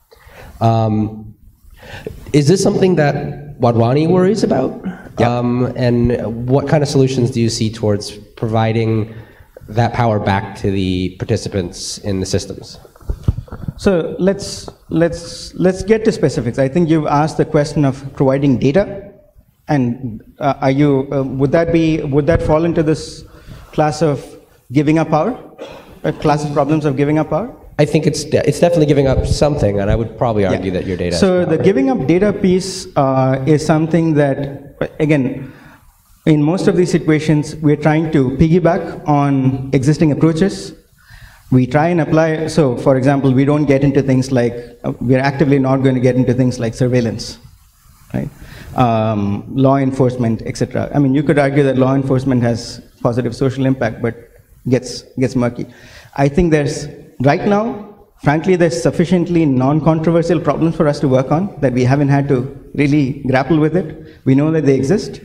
Is this something that Wadhwani worries about? Yeah. And what kind of solutions do you see towards providing that power back to the participants in the systems? So let's get to specifics. I think you've asked the question of providing data, and would that fall into this class of giving up power, a class of problems of giving up power? I think it's definitely giving up something, and I would probably argue that your data. So the giving up data piece is something that, again, in most of these situations, we're trying to piggyback on existing approaches. We try and apply, so for example, we don't get into things like, we're actively not going to get into things like surveillance, right? Law enforcement, etc. I mean, you could argue that law enforcement has positive social impact, but gets murky. I think right now, frankly, there's sufficiently non-controversial problems for us to work on that we haven't had to really grapple with it. We know that they exist.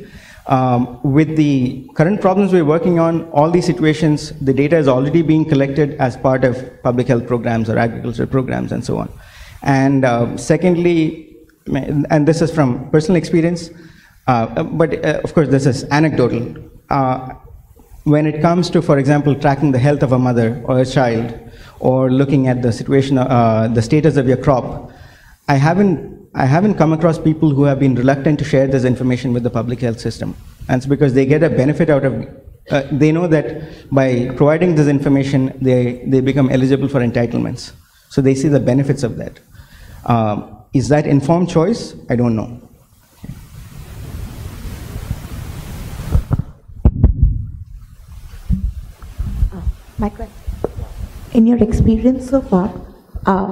With the current problems we're working on, all these situations, the data is already being collected as part of public health programs or agriculture programs and so on. And secondly, and this is from personal experience, but of course this is anecdotal. When it comes to, for example, tracking the health of a mother or a child, or looking at the situation, the status of your crop, I haven't come across people who have been reluctant to share this information with the public health system. And it's because they get a benefit out of, they know that by providing this information, they become eligible for entitlements. So they see the benefits of that. Is that informed choice? I don't know. My question. In your experience so far,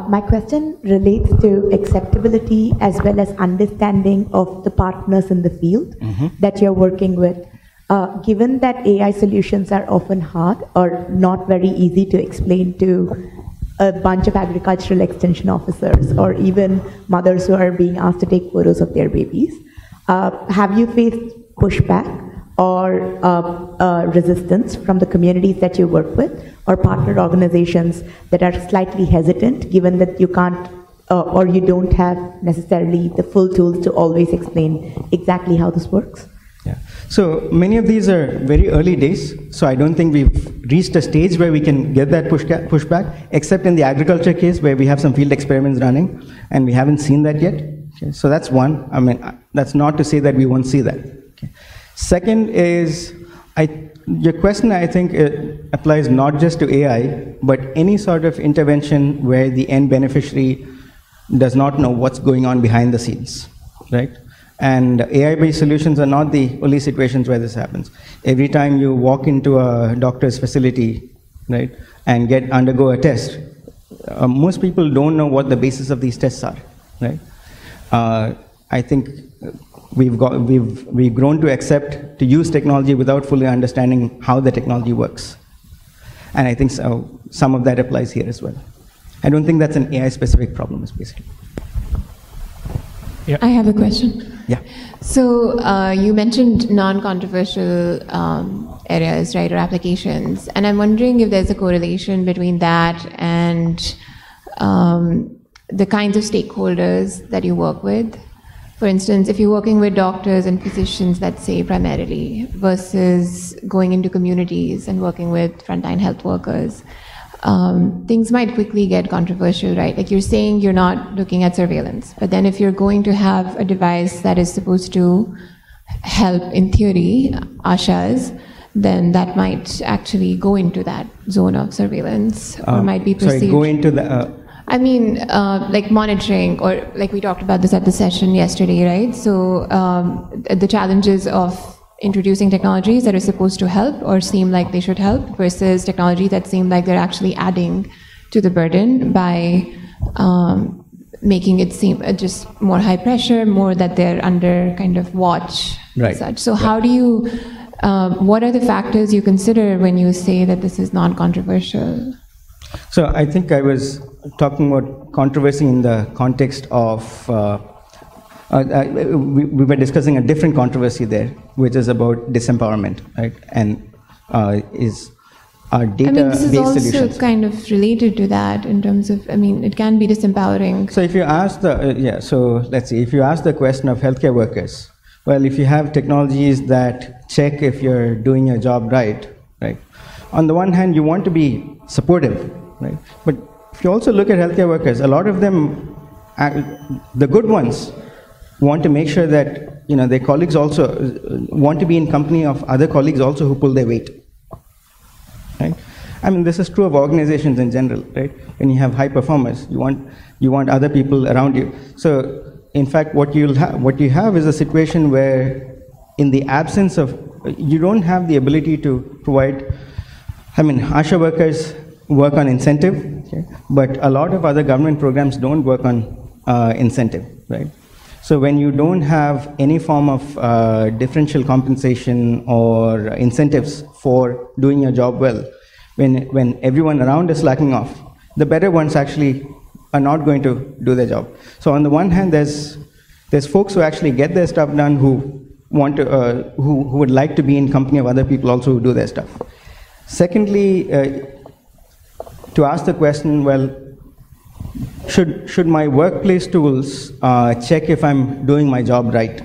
my question relates to acceptability as well as understanding of the partners in the field that you're working with. Given that AI solutions are often hard or not very easy to explain to a bunch of agricultural extension officers or even mothers who are being asked to take photos of their babies, have you faced pushback or resistance from the communities that you work with or partner organizations that are slightly hesitant given that you can't or you don't have necessarily the full tools to always explain exactly how this works? Yeah. So many of these are very early days, so I don't think we've reached a stage where we can get that pushback, except in the agriculture case where we have some field experiments running and we haven't seen that yet. Okay. So that's one. I mean, that's not to say that we won't see that. Okay. Second is, your question, I think, applies not just to AI, but any sort of intervention where the end beneficiary does not know what's going on behind the scenes, right? And AI-based solutions are not the only situations where this happens. Every time you walk into a doctor's facility, right, and undergo a test, most people don't know what the basis of these tests are, right? I think we've grown to accept to use technology without fully understanding how the technology works. And I think some of that applies here as well. I don't think that's an AI-specific problem, basically. Yeah. I have a question. Yeah. So you mentioned non-controversial areas, right, or applications, and I'm wondering if there's a correlation between that and the kinds of stakeholders that you work with. For instance, if you're working with doctors and physicians, let's say primarily, versus going into communities and working with frontline health workers, things might quickly get controversial, right? Like you're saying you're not looking at surveillance, but then if you're going to have a device that is supposed to help, in theory, ASHAs, then that might actually go into that zone of surveillance, or might be perceived. Sorry, go into the... I mean, like monitoring, or like we talked about this at the session yesterday, right? So the challenges of introducing technologies that are supposed to help or seem like they should help versus technology that seem like they're actually adding to the burden by making it seem just more high pressure, more that they're under kind of watch, right. Such. So how do you, what are the factors you consider when you say that this is non-controversial? So I think I was talking about controversy in the context of, we were discussing a different controversy there, which is about disempowerment, right? And is our data-based solutions. I mean, this is also kind of related to that in terms of, I mean, it can be disempowering. So if you ask the, so let's see, if you ask the question of healthcare workers, well, if you have technologies that check if you're doing your job right, on the one hand, you want to be supportive, right? But if you also look at healthcare workers, a lot of them, the good ones, want to make sure that their colleagues also want to be in company of other colleagues also who pull their weight, right? I mean, this is true of organizations in general, right? When you have high performers, you want other people around you. So, in fact, what you have is a situation where, in the absence of, you don't have the ability to provide. I mean, ASHA workers work on incentive, okay? But a lot of other government programs don't work on incentive, right? So when you don't have any form of differential compensation or incentives for doing your job well, when everyone around is slacking off, the better ones actually are not going to do their job. So on the one hand, there's folks who actually get their stuff done who want to, who would like to be in company of other people also who do their stuff. Secondly, to ask the question, well, should my workplace tools check if I'm doing my job right?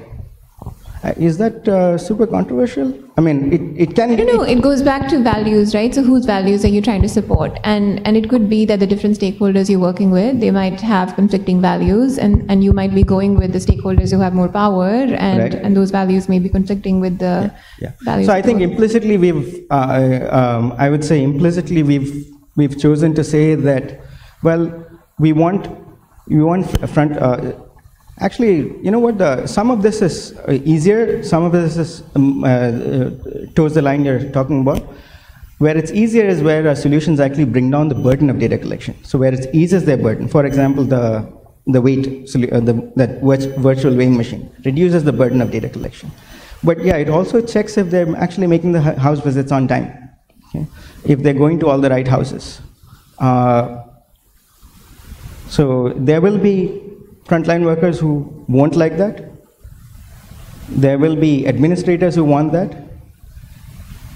Is that super controversial? I mean, it can... I don't know, it goes back to values, right? So whose values are you trying to support? And it could be that the different stakeholders you're working with, they might have conflicting values, and you might be going with the stakeholders who have more power, and, right. And those values may be conflicting with the values. So I think implicitly I would say implicitly we've chosen to say that, well, we want front... Actually, you know what, some of this is easier, some of this is towards the line you're talking about. Where it's easier is where our solutions actually bring down the burden of data collection. So where it eases their burden. For example, the weight, that virtual weighing machine reduces the burden of data collection. But yeah, it also checks if they're actually making the house visits on time, okay? If they're going to all the right houses. So there will be frontline workers who won't like that. There will be administrators who want that.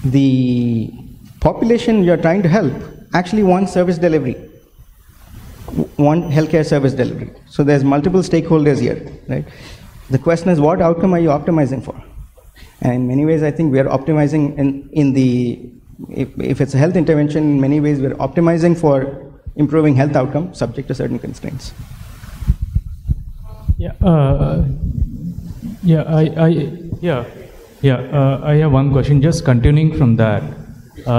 The population you're trying to help actually wants service delivery, want healthcare service delivery. So there's multiple stakeholders here, right? The question is, what outcome are you optimizing for? And in many ways, I think we are optimizing if it's a health intervention, in many ways we're optimizing for improving health outcome subject to certain constraints. I have one question, just continuing from that.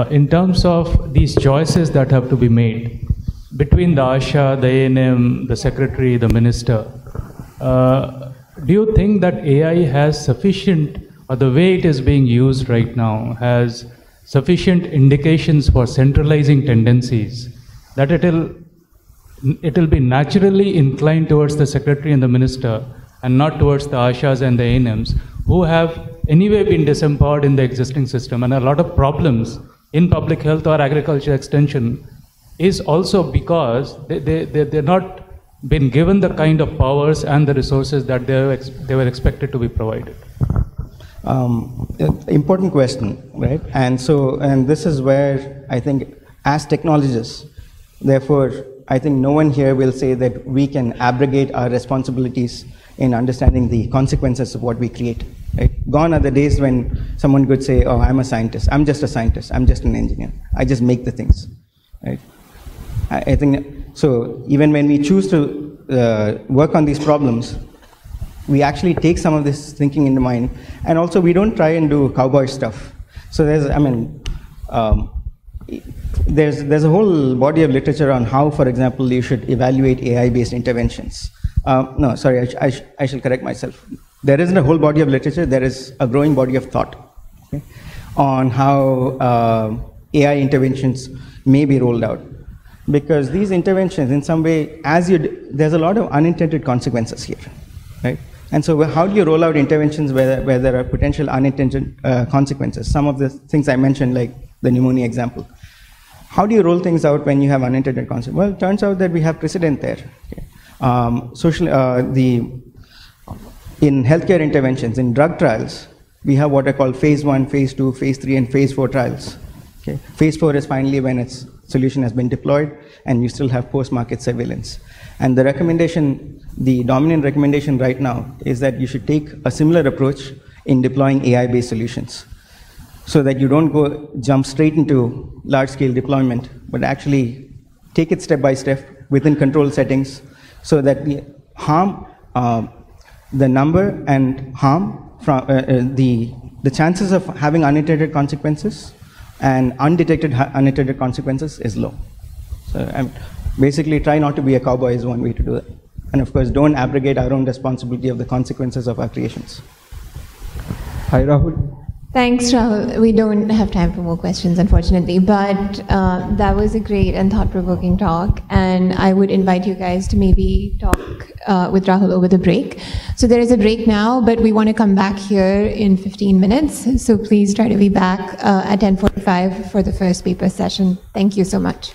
In terms of these choices that have to be made between the ASHA, the A&M, the secretary, the minister, do you think that AI has sufficient, or the way it is being used right now, has sufficient indications for centralizing tendencies that it will it will be naturally inclined towards the secretary and the minister, and not towards the ASHAs and the ANMs, who have anyway been disempowered in the existing system. And a lot of problems in public health or agriculture extension is also because they're not been given the kind of powers and the resources that they were expected to be provided. Important question, right? And this is where I think, as technologists, therefore, I think no one here will say that we can abrogate our responsibilities in understanding the consequences of what we create. Right? Gone are the days when someone could say, "Oh, I'm a scientist. I'm just a scientist. I'm just an engineer. I just make the things." Right? I think so. Even when we choose to work on these problems, we actually take some of this thinking into mind, and also we don't try and do cowboy stuff. So there's a whole body of literature on how, for example, you should evaluate AI-based interventions. No, sorry, I shall correct myself. There isn't a whole body of literature. There is a growing body of thought, okay, on how AI interventions may be rolled out. Because these interventions, in some way, there's a lot of unintended consequences here, right? And so how do you roll out interventions where there are potential unintended consequences? Some of the things I mentioned, like the pneumonia example. How do you roll things out when you have unintended consequences? Well, it turns out that we have precedent there. Okay. In healthcare interventions, in drug trials, we have what are called phase 1, phase 2, phase 3, and phase 4 trials. Okay. Phase 4 is finally when its solution has been deployed, and you still have post-market surveillance. And the dominant recommendation right now is that you should take a similar approach in deploying AI-based solutions, so that you don't jump straight into large-scale deployment, but actually take it step by step within controlled settings, so that the number and harm from the chances of having unintended consequences and undetected unintended consequences is low. So basically, try not to be a cowboy is one way to do it. And of course, don't abrogate our own responsibility of the consequences of our creations. Hi, Rahul. Thanks, Rahul. We don't have time for more questions, unfortunately, but that was a great and thought-provoking talk, and I would invite you guys to maybe talk with Rahul over the break. So there is a break now, but we want to come back here in 15 minutes, so please try to be back at 10:45 for the first paper session. Thank you so much.